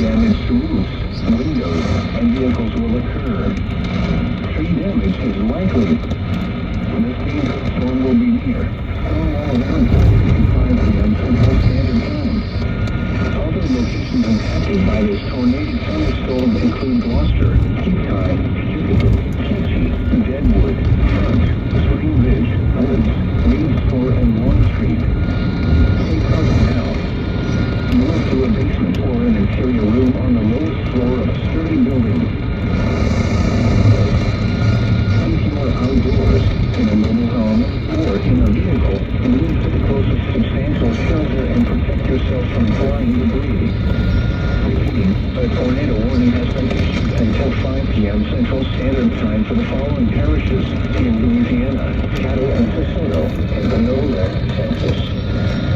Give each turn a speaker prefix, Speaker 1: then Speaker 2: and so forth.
Speaker 1: Damage to roofs, windows, and vehicles will occur. Tree damage is likely. This means the storm will be near. Storm all around 5 p.m. Central Standard Time. Other locations impacted by this tornadic thunderstorm include Gloucester, Keatside, Jupiter, Keachie, Deadwood, Front, Spring Ridge, Woods, Reed Store, and Long Street. Take cover now. Move to a basement or an interior room on the lowest floor of a sturdy building. If you are outdoors, in a mobile home, or in a vehicle, move to the closest substantial shelter and protect yourself from flying debris. Repeating, a tornado warning has been issued until 5 p.m. Central Standard Time for the following parishes in Louisiana: Caddo and Socorro, and Panola, Texas.